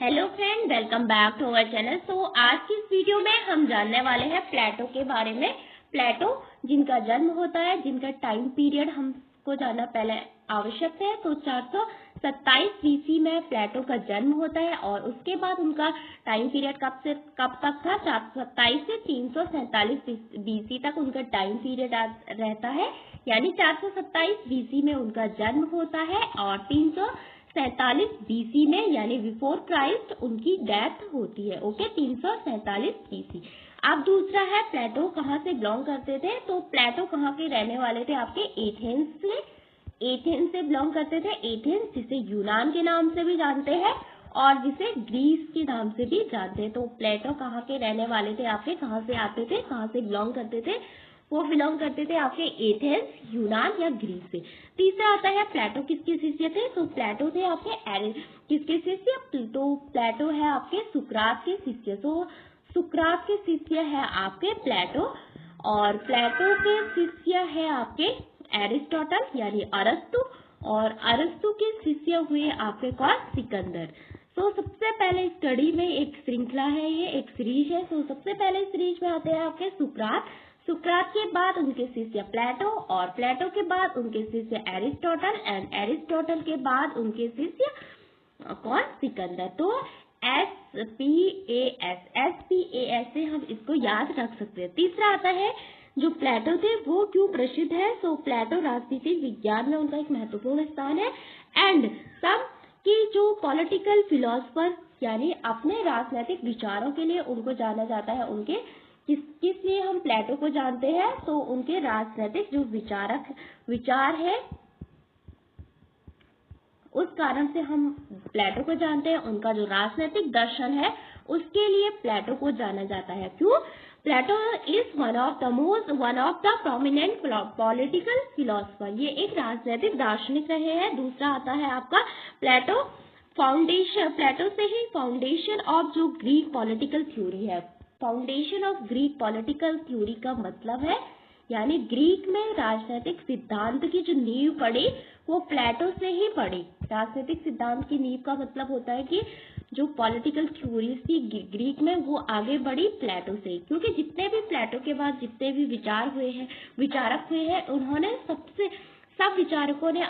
Hello friend, welcome back to our channel. आज की इस वीडियो में हम जानने वाले हैं प्लेटो के बारे में। प्लेटो जिनका जन्म होता है, जिनका टाइम पीरियड हमको जानना पहले आवश्यक है। तो 427 BC में प्लेटो का जन्म होता है और उसके बाद उनका टाइम पीरियड कब तक था? 427 से 347 BC तक उनका टाइम पीरियड रहता है। यानी 427 BC में उनका जन्म होता है और 347 BC में यानी बिफोर क्राइस्ट उनकी डेथ होती है। Okay, 347 BC। अब दूसरा है प्लेटो कहाँ से बिलोंग करते थे? तो प्लेटो कहाँ के रहने वाले थे? आपके एथेंस से बिलोंग करते थे। एथेंस जिसे यूनान के नाम से भी जानते हैं और जिसे ग्रीस के नाम से भी जानते हैं। तो प्लेटो कहाँ के रहने वाले थे? आपके कहाँ से आते थे, कहाँ से बिलोंग करते थे? वो बिलोंग करते थे आपके एथेंस, यूनान या ग्रीस से। तीसरा आता है प्लेटो किसके शिष्य थे? तो प्लेटो थे आपके किसके शिष्य? तो प्लेटो है आपके सुकरात के शिष्य। तो सुकरात के शिष्य है आपके प्लेटो और प्लेटो के शिष्य है आपके एरिस्टोटल यानी अरस्तु और अरस्तु के शिष्य हुए आपके कौन? सिकंदर। तो सबसे पहले स्टडी में एक श्रृंखला है, ये एक सीरीज है। तो सबसे पहले सीरीज में आते हैं आपके सुकरात। सुकरात के बाद उनके शिष्य प्लेटो और प्लेटो के बाद उनके शिष्य एरिस्टोटल एंड एरिस्टोटल के बाद उनके शिष्य कौन? सिकंदर। तो SPAS से हम इसको याद रख सकते हैं। तीसरा आता है जो प्लेटो थे वो क्यों प्रसिद्ध है? तो प्लेटो राजनीतिक विज्ञान में उनका एक महत्वपूर्ण स्थान है एंड सब की जो पॉलिटिकल फिलोसफर यानी अपने राजनीतिक विचारों के लिए उनको जाना जाता है। उनके किस लिए हम प्लेटो को जानते हैं? तो उनके राजनीतिक जो विचार है उस कारण से हम प्लेटो को जानते हैं। उनका जो राजनीतिक दर्शन है उसके लिए प्लेटो को जाना जाता है। क्यों? Plato is one of the prominent political philosopher. ये एक राजनीतिक दार्शनिक रहे हैं। दूसरा आता है आपका प्लेटो से ही फाउंडेशन ऑफ जो ग्रीक पॉलिटिकल थ्योरी है। Foundation of Greek political theory का मतलब है यानी ग्रीक में राजनीतिक सिद्धांत की जो नींव पड़ी वो प्लेटो से ही पड़ी। राजनीतिक सिद्धांत की नींव का मतलब होता है कि जो पॉलिटिकल थ्योरीज थी ग्रीक में वो आगे बढ़ी प्लेटो से, क्योंकि जितने भी प्लेटो के बाद जितने भी विचारक हुए हैं उन्होंने सब विचारकों ने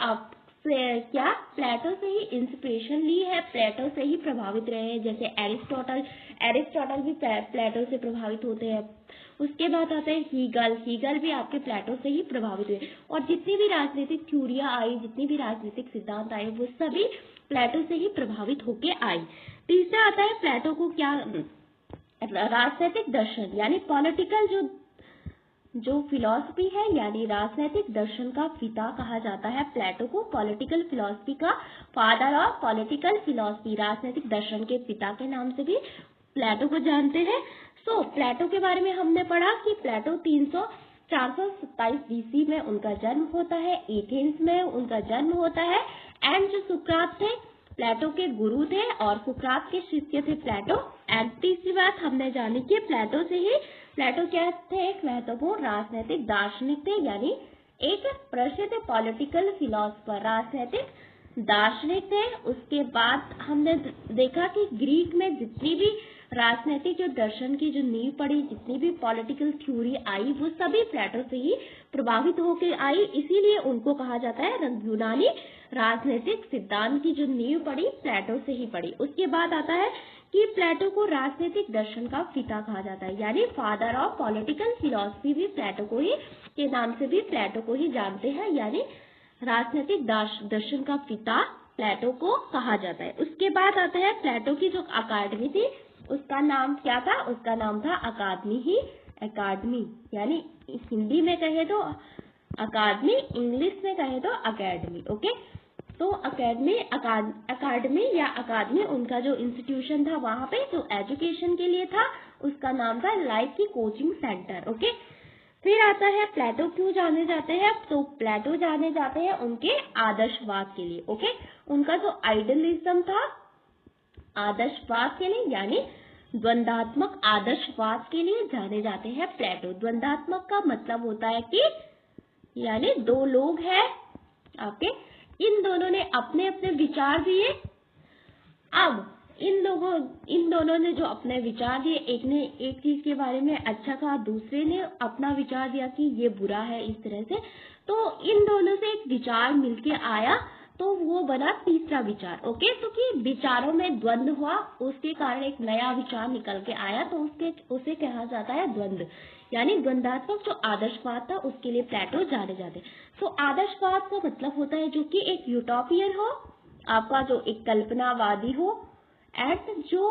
क्या प्लेटो से ही इंस्पिरेशन ली है, प्लेटो से ही प्रभावित रहे हैं। जैसे एरिस्टोटल भी प्लेटो से प्रभावित होते हैं। उसके बाद आता है हीगल भी आपके प्लेटो से ही प्रभावित हुए और जितनी भी राजनीतिक थ्योरियां आई, जितनी भी राजनीतिक सिद्धांत आए वो सभी प्लेटो से ही प्रभावित होके आई। तीसरा आता है प्लेटो को क्या राजनीतिक दर्शन यानी पॉलिटिकल जो फिलॉसफी है यानी राजनीतिक दर्शन का पिता कहा जाता है प्लेटो को। पॉलिटिकल फिलॉसफी का फादर ऑफ पॉलिटिकल फिलॉसफी, राजनीतिक दर्शन के पिता के नाम से भी प्लेटो को जानते हैं। तो प्लेटो के बारे में हमने पढ़ा कि प्लेटो 427 BC में उनका जन्म होता है, एथेंस में उनका जन्म होता है एंड जो सुकरात थे प्लेटो के गुरु थे और सुकरात के शिष्य थे प्लेटो। एंड तीसरी बात हमने जानी कि प्लेटो क्या थे? एक महत्वपूर्ण राजनीतिक दार्शनिक थे यानी एक प्रसिद्ध पॉलिटिकल फिलोसफर, राजनीतिक दार्शनिक थे। उसके बाद हमने देखा कि ग्रीक में जितनी भी राजनीतिक जो दर्शन की जो नींव पड़ी, जितनी भी पॉलिटिकल थ्योरी आई वो सभी प्लेटो से ही प्रभावित होकर आई, इसीलिए उनको कहा जाता है यूनानी राजनीतिक सिद्धांत की जो नींव पड़ी प्लेटो से ही पड़ी। उसके बाद आता है कि प्लेटो को राजनीतिक दर्शन का पिता कहा जाता है यानी फादर ऑफ पॉलिटिकल फिलॉसफी भी प्लेटो को ही के नाम से भी प्लेटो को ही जानते हैं यानी राजनीतिक दर्शन का पिता प्लेटो को कहा जाता है। उसके बाद आता है प्लेटो की जो अकादमी थी उसका नाम क्या था? उसका नाम था अकादमी यानी हिंदी में कहे तो अकादमी, इंग्लिश में कहे तो अकेडमी। ओके, तो अकादमी या अकादमी उनका जो इंस्टीट्यूशन था वहां पे जो एजुकेशन के लिए था उसका नाम था लाइफ की कोचिंग सेंटर। ओके, फिर आता है प्लेटो क्यों जाने जाते हैं? तो प्लेटो जाने जाते हैं उनके आदर्शवाद के लिए। ओके, उनका जो आइडियलिज्म था आदर्शवाद के लिए यानी द्वंद्वात्मक आदर्शवाद के लिए जाने जाते हैं प्लेटो। द्वंद्वात्मक का मतलब होता है कि यानी दो लोग हैं आपके, इन दोनों ने अपने अपने विचार दिए। अब इन दोनों ने जो अपने विचार दिए, एक ने एक चीज के बारे में अच्छा कहा, दूसरे ने अपना विचार दिया कि ये बुरा है, इस तरह से। तो इन दोनों से एक विचार मिलके आया, तो वो बना तीसरा विचार। ओके, तो कि विचारों में द्वंद्व हुआ, उसके कारण एक नया विचार निकल के आया, तो उसे कहा जाता है द्वंद्व, यानी द्वंद्वात्मक जो आदर्शवाद था, उसके लिए प्लेटो जाने जाते। तो आदर्शवाद का मतलब होता है जो कि एक यूटोपियन हो, आपका जो एक कल्पनावादी हो, एंड जो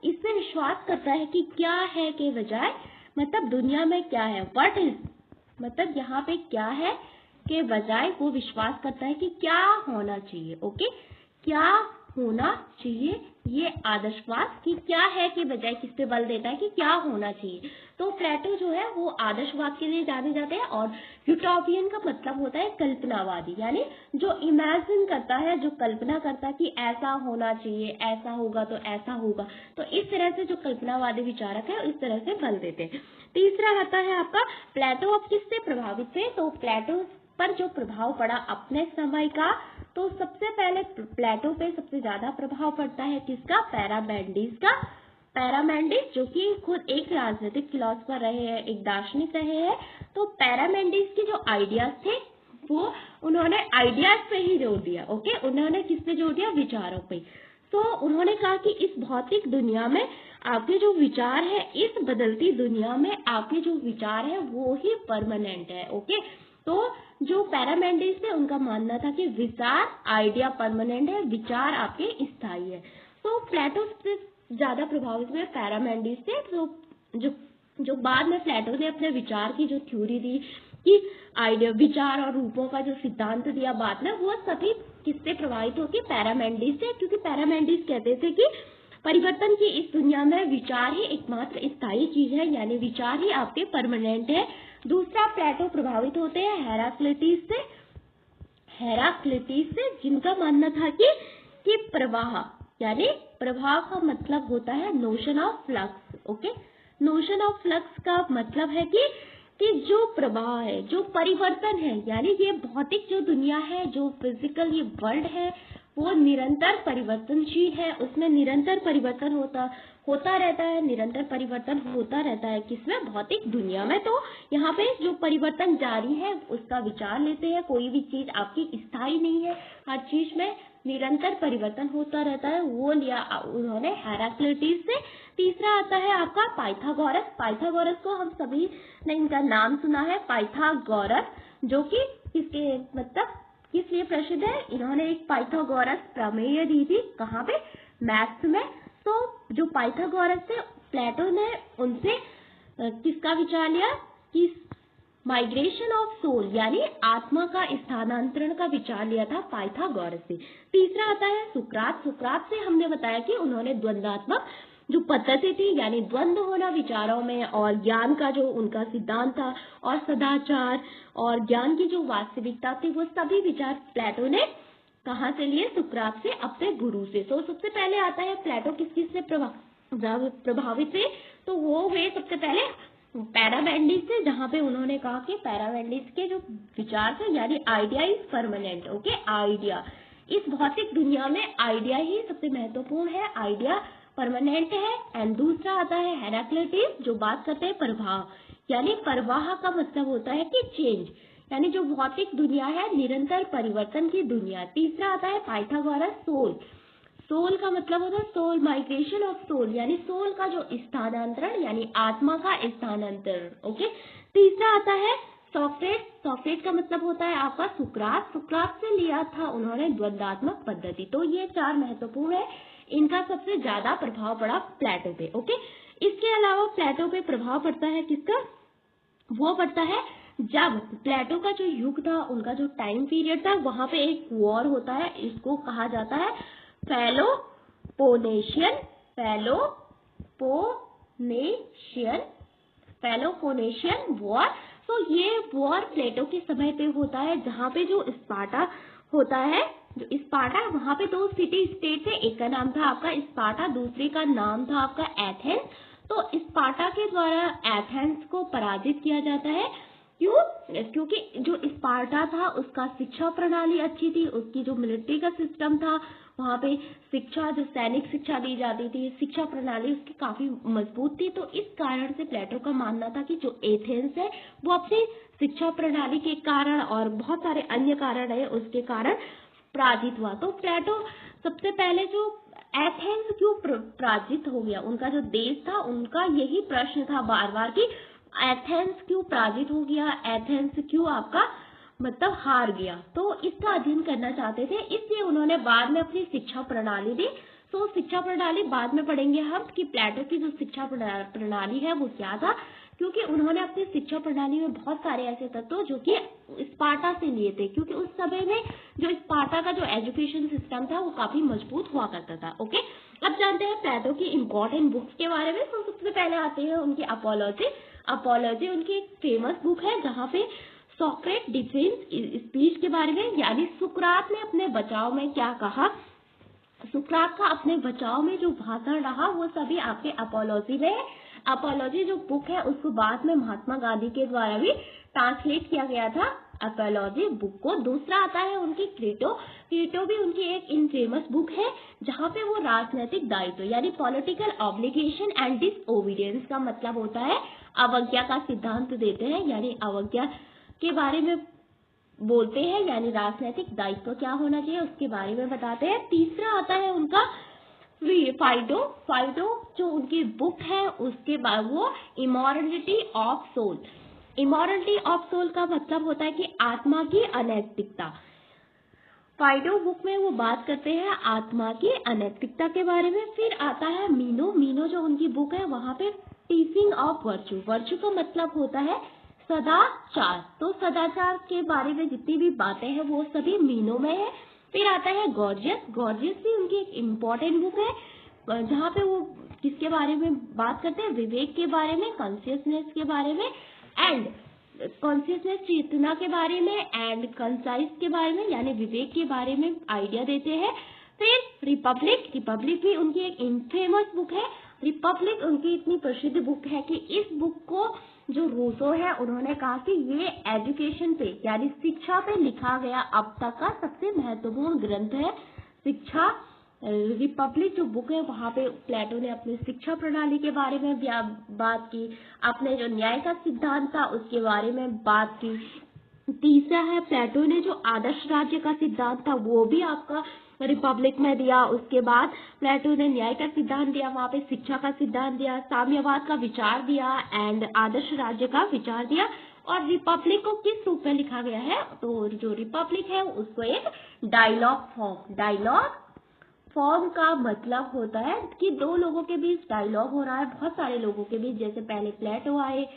इससे विश्वास करता है कि क्या है के बजाय, मतलब दुनिया में क्या है, व्हाट इज, मतलब यहाँ पे क्या है के बजाय वो विश्वास करता है कि क्या होना चाहिए। ओके, क्या होना चाहिए, ये आदर्शवाद कि क्या है के बजाय किस पे बल देता है कि क्या होना चाहिए। तो प्लेटो जो है वो आदर्शवाद के लिए जाने जाते हैं, और यूटोपियन का मतलब होता है कल्पनावादी, यानी जो इमेजिन करता है, जो कल्पना करता है कि ऐसा होना चाहिए, ऐसा होगा तो ऐसा होगा। तो इस तरह से जो कल्पनावादी विचारक है इस तरह से बल देते हैं। तीसरा आता है आपका प्लेटो अब किससे प्रभावित थे, तो प्लेटो पर जो प्रभाव पड़ा अपने समय का, तो सबसे पहले प्लेटो पे सबसे ज्यादा प्रभाव पड़ता है किसका, पैरामेंडिस का। पैरामेंडिस जो कि खुद एक राजनीतिक फिलोसफर रहे हैं, एक दार्शनिक रहे हैं। तो पैरामेंडिस के जो आइडियाज थे वो उन्होंने आइडियाज पे ही जोर दिया। ओके, उन्होंने किस पे जोर दिया, विचारों पे। तो उन्होंने कहा कि इस भौतिक दुनिया में आपके जो विचार है, इस बदलती दुनिया में आपके जो विचार है वो ही परमानेंट है। ओके, तो जो पैरामेंडिस थे उनका मानना था कि विचार, आइडिया परमानेंट है, विचार आपके स्थायी है। तो प्लेटो से ज्यादा प्रभावित हुए पैरामेंडिस से। तो जो जो बाद में प्लेटो ने अपने विचार की जो थ्योरी दी कि आइडिया, विचार और रूपों का जो सिद्धांत दिया बाद में, वो सभी किससे प्रभावित होगी, पैरामेंडिस से। क्योंकि पैरामेंडिस कहते थे कि परिवर्तन की इस दुनिया में विचार ही एकमात्र स्थायी चीज है, यानी विचार ही आपके परमानेंट है। दूसरा, प्लेटो प्रभावित होते हैं हेराक्लिटस से। हेराक्लिटस से जिनका मानना था कि प्रवाह, यानी प्रवाह का मतलब होता है notion of flux. Okay, notion of flux का मतलब है कि जो प्रवाह है, जो परिवर्तन है, यानी ये भौतिक जो दुनिया है, जो फिजिकल ये वर्ल्ड है, वो निरंतर परिवर्तनशील है, उसमें निरंतर परिवर्तन होता रहता है, निरंतर परिवर्तन होता रहता है किसमें, भौतिक दुनिया में। तो यहाँ पे जो परिवर्तन जारी है उसका विचार लेते हैं। कोई भी चीज आपकी स्थायी नहीं है, हर चीज में निरंतर परिवर्तन होता रहता है, वो लिया उन्होंने हेराक्लिटस से। तीसरा आता है आपका पाइथागोरस। पाइथागोरस को हम सभी ने इनका नाम सुना है, पाइथागोरस, जो कि किसके मतलब किस लिए प्रसिद्ध है, इन्होंने एक पाइथागोरस प्रमेय दी थी, कहाँ पे, मैथ्स में। तो जो पाइथागोरस थे, प्लेटो ने उनसे किसका विचार लिया कि माइग्रेशन ऑफ सोल, यानी आत्मा का स्थानांतरण का विचार लिया था पाइथागोरस से। तीसरा आता है सुकरात। सुकरात से हमने बताया कि उन्होंने द्वंद्वात्मक जो पद्धति थी, यानी द्वंद्व होना विचारों में, और ज्ञान का जो उनका सिद्धांत था, और सदाचार और ज्ञान की जो वास्तविकता थी, वो सभी विचार प्लेटो ने कहाँ से लिए, सुकरात से, अपने गुरु से। तो सबसे पहले आता है प्लेटो किस से प्रभावित हुए, तो वो हुए सबसे पहले पैरामेंडिस से, जहाँ पे उन्होंने कहा कि पैरामेंडिस के जो विचार थे, यानी idea is permanent. Okay, idea इस भौतिक दुनिया में आइडिया ही सबसे महत्वपूर्ण है, आइडिया परमानेंट है। एंड दूसरा आता है हेराक्लिटस, जो बात करते हैं प्रवाह, यानी प्रवाह का मतलब होता है कि चेंज, यानी जो भौतिक दुनिया है, निरंतर परिवर्तन की दुनिया। तीसरा आता है पाइथागोरस, सोल। सोल का मतलब होता है सोल, माइग्रेशन ऑफ सोल, यानी सोल का जो स्थानांतरण, यानी आत्मा का स्थानांतरण। ओके, तीसरा आता है सॉक्रेट। सॉक्रेट का मतलब होता है आपका सुकरात। सुकरात से लिया था उन्होंने द्वंद्वात्मक पद्धति। तो ये चार महत्वपूर्ण है, इनका सबसे ज्यादा प्रभाव पड़ा प्लेटो पे। ओके, इसके अलावा प्लेटो पे प्रभाव पड़ता है किसका, वो पड़ता है जब प्लेटो का जो युग था, उनका जो टाइम पीरियड था, वहां पे एक वॉर होता है, इसको कहा जाता है पेलोपोनेशियन। Peloponnesian war. तो ये वॉर प्लेटो के समय पे होता है, जहाँ पे जो स्पार्टा होता है, जो स्पार्टा, वहां पे दो सिटी स्टेट थे, एक का नाम था आपका स्पार्टा, दूसरे का नाम था आपका एथेंस। तो स्पार्टा के द्वारा एथेंस को पराजित किया जाता है। क्यों, क्योंकि जो स्पार्टा था उसका शिक्षा प्रणाली अच्छी थी, उसकी जो मिलिट्री का सिस्टम था वहाँ पे शिक्षा, जो सैनिक शिक्षा दी जाती थी, शिक्षा प्रणाली उसकी काफी मजबूत थी। तो इस कारण से प्लेटो का मानना था कि जो एथेंस है वो अपनी शिक्षा प्रणाली के कारण और बहुत सारे अन्य कारण है उसके कारण पराजित हुआ। तो प्लेटो सबसे पहले जो एथेंस क्यों पराजित हो गया, उनका जो देश था उनका यही प्रश्न था बार बार कि एथेंस क्यों पराजित हो गया, एथेंस क्यों आपका मतलब हार गया। तो इसका अध्ययन करना चाहते थे, इसलिए उन्होंने बाद में अपनी शिक्षा प्रणाली दी। तो शिक्षा प्रणाली बाद में पढ़ेंगे हम कि प्लेटो की जो शिक्षा प्रणाली है वो क्या था, क्योंकि उन्होंने अपनी शिक्षा प्रणाली में बहुत सारे ऐसे तत्व जो कि स्पार्टा से लिए थे, क्योंकि उस समय में जो स्पार्टा का जो एजुकेशन सिस्टम था वो काफी मजबूत हुआ करता था। ओके, अब जानते हैं प्लेटो की इम्पोर्टेंट बुक्स के बारे में। तो सबसे पहले आते हैं उनकी अपोलॉजी। अपोलॉजी उनकी एक फेमस बुक है जहाँ पे सोक्रेट डिफेंस स्पीच के बारे में, यानी सुकरात ने अपने बचाव में क्या कहा, सुकरात का अपने बचाव में जो भाषण रहा वो सभी आपके अपोलॉजी में है। अपोलॉजी जो बुक है उसको बाद में महात्मा गांधी के द्वारा भी ट्रांसलेट किया गया था अपोलॉजी बुक को। दूसरा आता है उनकी क्रेटो। क्रेटो भी उनकी एक इनफेमस बुक है जहाँ पे वो राजनीतिक दायित्व यानी पॉलिटिकल ऑब्लिगेशन एंड डिसओबीडियंस का मतलब होता है अवज्ञा का सिद्धांत देते हैं, यानी अवज्ञा के बारे में बोलते हैं, यानी राजनीतिक दायित्व क्या होना चाहिए उसके बारे में बताते हैं। तीसरा आता है उनका फाइडो। फाइडो जो उनकी बुक है उसके बाद वो immorality of soul. Immorality of soul का मतलब होता है कि आत्मा की अनैतिकता। फाइडो बुक में वो बात करते हैं आत्मा की अनैतिकता के बारे में। फिर आता है मीनो। मीनो जो उनकी बुक है वहां पे टीचिंग ऑफ वर्च्यू। वर्च्यू का मतलब होता है सदाचार। तो सदाचार के बारे में जितनी भी बातें हैं वो सभी मीनो में है। फिर आता है गॉर्जियस। गॉर्जियस भी उनकी एक इम्पोर्टेंट बुक है जहाँ पे वो किसके बारे में बात करते हैं, विवेक के बारे में, कॉन्शियसनेस के बारे में एंड कॉन्शियसनेस चेतना के बारे में एंड कंसाइज के बारे में, यानी विवेक के बारे में आइडिया देते हैं। फिर रिपब्लिक। रिपब्लिक भी उनकी एक इनफेमस बुक है। रिपब्लिक उनकी इतनी प्रसिद्ध बुक है कि इस बुक को जो रूसो है उन्होंने कहा कि ये एजुकेशन पे यानी शिक्षा पे लिखा गया अब तक का सबसे महत्वपूर्ण ग्रंथ है शिक्षा। रिपब्लिक जो बुक है वहाँ पे प्लेटो ने अपनी शिक्षा प्रणाली के बारे में बात की, अपने जो न्याय का सिद्धांत था उसके बारे में बात की। तीसरा है प्लेटो ने जो आदर्श राज्य का सिद्धांत था वो भी आपका रिपब्लिक में दिया। उसके बाद प्लेटो ने न्याय का सिद्धांत दिया, वहाँ पे शिक्षा का सिद्धांत दिया, साम्यवाद का विचार दिया एंड आदर्श राज्य का विचार दिया। और रिपब्लिक को किस रूप में लिखा गया है, तो जो रिपब्लिक है उसको एक डायलॉग फॉर्म। डायलॉग फॉर्म का मतलब होता है कि दो लोगों के बीच डायलॉग हो रहा है, बहुत सारे लोगों के बीच। जैसे पहले प्लेटो आए,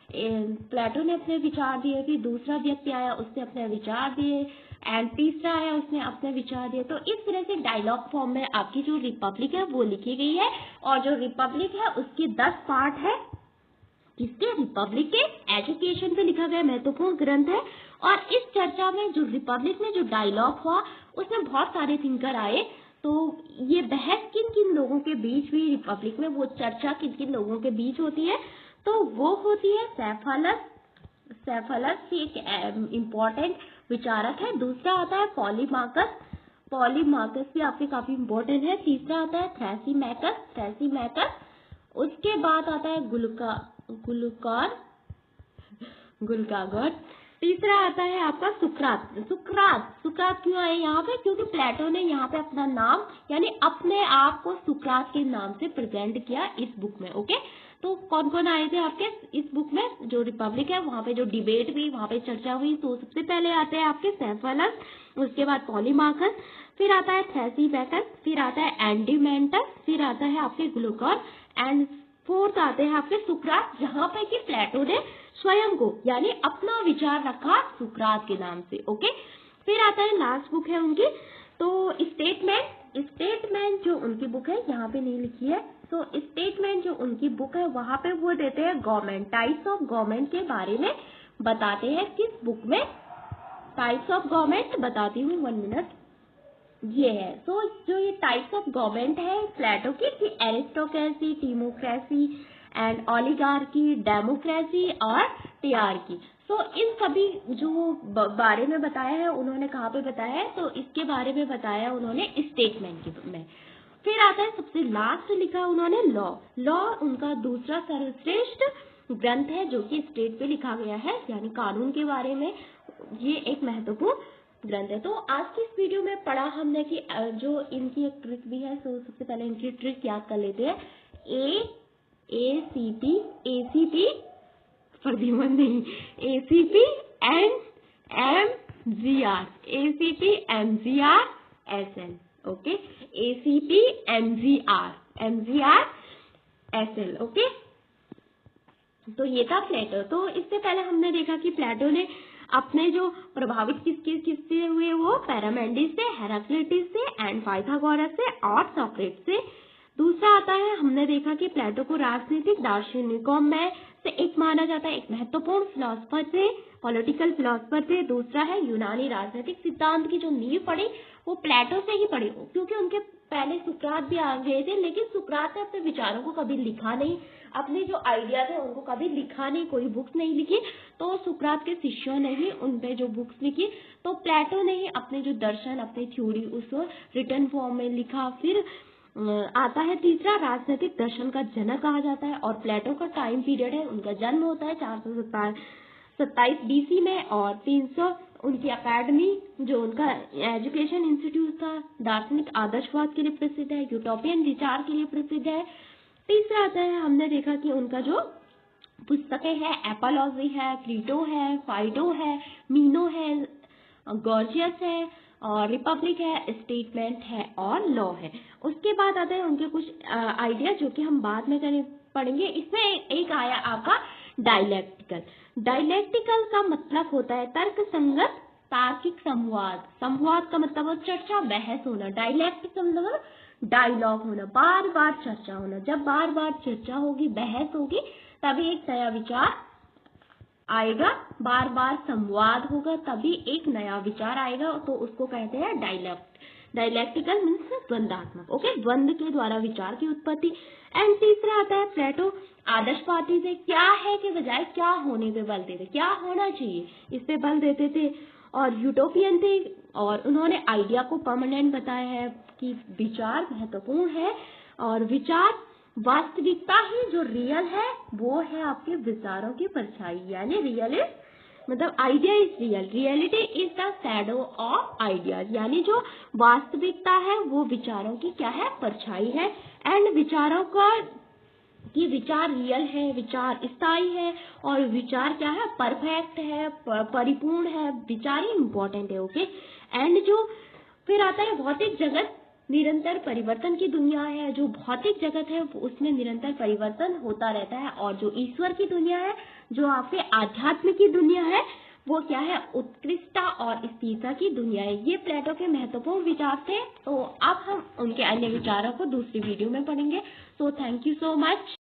प्लेटो ने अपने विचार दिए, फिर दूसरा व्यक्ति आया उसने अपने विचार दिए एंड तीसरा आया उसने अपने विचार दिए। तो इस तरह से डायलॉग फॉर्म में आपकी जो रिपब्लिक है वो लिखी गई है। और जो रिपब्लिक है उसके 10 पार्ट है। किसके, रिपब्लिक के एजुकेशन पे लिखा गया महत्वपूर्ण ग्रंथ है। और इस चर्चा में जो रिपब्लिक में जो डायलॉग हुआ उसमें बहुत सारे थिंकर आए। तो ये बहस किन किन लोगों के बीच हुई रिपब्लिक में, वो चर्चा किन किन लोगों के बीच होती है, तो वो होती है सेफालस। सेफालस एक इम्पोर्टेंट विचारक है। दूसरा आता है पॉलीमार्कस। पॉलीमार्कस भी आपके काफी इम्पोर्टेंट है। तीसरा आता है थ्रेसीमैकस। थ्रेसीमैकस। उसके बाद आता है गुलकागॉर। तीसरा आता है आपका सुकरात। सुकरात क्यों आए यहाँ पे, क्योंकि प्लेटो ने यहाँ पे अपना नाम यानी अपने आप को सुकरात के नाम से प्रेजेंट किया इस बुक में। ओके, तो कौन कौन आए थे आपके इस बुक में, जो रिपब्लिक है वहाँ पे जो डिबेट हुई, वहाँ पे चर्चा हुई। तो सबसे पहले आते हैं आपके सेफालस, उसके बाद पॉलीमार्कस, फिर आता है थ्रेसीमैकस, फिर आता है एंडीमेंटस, फिर आता है आपके ग्लूकॉन एंड फोर्थ आते हैं आपके सुकरात, जहाँ पे कि प्लेटो ने स्वयं को यानी अपना विचार रखा सुकरात के नाम से। ओके, फिर आता है लास्ट बुक है उनकी तो स्टेटमेंट जो उनकी बुक है यहाँ पे नहीं लिखी है। तो स्टेटमेंट जो उनकी बुक है वहाँ पे वो देते हैं गवर्नमेंट, टाइप्स ऑफ गवर्नमेंट के बारे में बताते हैं। किस बुक में, टाइप्स ऑफ गवर्नमेंट बताती हूँ, 1 मिनट। ये है जो ये टाइप्स ऑफ गवर्नमेंट है प्लेटो की, एरिस्टोक्रेसी, टीमोक्रेसी एंड ओलिगार्की, डेमोक्रेसी और टियार्की। तो इन सभी जो बारे में बताया है उन्होंने कहाँ पे बताया है, तो इसके बारे में बताया उन्होंने स्टेटमेंट में। फिर आता है सबसे लास्ट लिखा उन्होंने लॉ। लॉ उनका दूसरा सर्वश्रेष्ठ ग्रंथ है जो कि स्टेट पे लिखा गया है, यानी कानून के बारे में ये एक महत्वपूर्ण ग्रंथ है। तो आज की इस वीडियो में पढ़ा हमने कि जो इनकी एक ट्रिक भी है, तो सबसे पहले इनकी ट्रिक याद कर लेते हैं। ACP प्रद्युमन नहीं, ACP and MGR, ACP MGR SL, okay, ACP MGR SL, okay. तो ये था प्लेटो। तो इससे पहले हमने देखा कि प्लेटो ने अपने जो प्रभावित किससे हुए, वो पैरामेंडिस से, हेराक्लिटस से एंड पाइथागोरस से और सोक्रेटिस से। दूसरा आता है, हमने देखा कि प्लेटो को राजनीतिक दार्शनिकों में से एक माना जाता है, एक महत्वपूर्ण फिलोसफर थे, पॉलिटिकल फिलोसफर थे। दूसरा है यूनानी राजनीतिक सिद्धांत की जो नींव पड़ी वो प्लेटो से ही पड़ी, क्योंकि उनके पहले सुकरात भी आ गए थे, लेकिन सुकरात ने अपने विचारों को कभी लिखा नहीं, अपने जो आइडिया थे उनको कभी लिखा नहीं, कोई बुक्स नहीं लिखी। तो सुकरात के शिष्यों ने ही उन पे जो बुक्स लिखी, तो प्लेटो ने ही अपने जो दर्शन, अपनी थ्योरी उसको रिटर्न फॉर्म में लिखा। फिर आता है तीसरा, राजनीतिक दर्शन का जनक कहा जाता है, और प्लेटो का टाइम पीरियड है, उनका जन्म होता है 427 BC में, और 300 उनकी अकेडमी जो उनका एजुकेशन इंस्टीट्यूट था, दार्शनिक आदर्शवाद के लिए प्रसिद्ध है, यूटोपियन विचार के लिए प्रसिद्ध है। तीसरा आता है, हमने देखा कि उनका जो पुस्तकें हैं, एपोलॉजी है, क्रीटो है, फाइडो है, मीनो है, गॉर्जियस है और रिपब्लिक है, स्टेटमेंट है और लॉ है। उसके बाद आते हैं उनके कुछ आइडिया जो कि हम बाद में पढ़ेंगे। इसमें एक आया आपका डायलेक्टिकल। डायलेक्टिकल का मतलब होता है तर्क संगत तार्किक संवाद। संवाद का मतलब चर्चा, बहस होना। डायलेक्टिक का मतलब डायलॉग होना, बार बार चर्चा होना। जब बार बार चर्चा होगी, बहस होगी, तभी एक नया विचार आएगा, बार बार संवाद होगा तभी एक नया विचार आएगा, तो उसको कहते हैं डायलेक्टिकल मीन्स द्वंदात्मक, ओके, द्वंद के द्वारा विचार की उत्पत्ति। एंड तीसरा आता है, प्लेटो आदर्शवादी थे, क्या है के बजाय क्या होने पे बल देते, क्या होना चाहिए इस पे बल देते थे। और यूटोपियन थे, और उन्होंने आइडिया को परमानेंट बताया है कि विचार महत्वपूर्ण है, और विचार वास्तविकता ही जो रियल है वो है आपके विचारों की परछाई, यानी रियल इज मतलब idea is real, reality is the shadow of ideas, यानी जो वास्तविकता है वो विचारों की क्या है, परछाई है। एंड विचारों का कि विचार रियल है, विचार स्थायी है, और विचार क्या है, परफेक्ट है, परिपूर्ण है, विचार ही इम्पोर्टेंट है, ओके। एंड जो फिर आता है भौतिक जगत निरंतर परिवर्तन की दुनिया है। जो भौतिक जगत है उसमें निरंतर परिवर्तन होता रहता है, और जो ईश्वर की दुनिया है, जो आपके आध्यात्म की दुनिया है, वो क्या है, उत्कृष्टता और स्थिरता की दुनिया है। ये प्लेटो के महत्वपूर्ण विचार थे। तो अब हम उनके अन्य विचारों को दूसरी वीडियो में पढ़ेंगे। तो थैंक यू सो मच।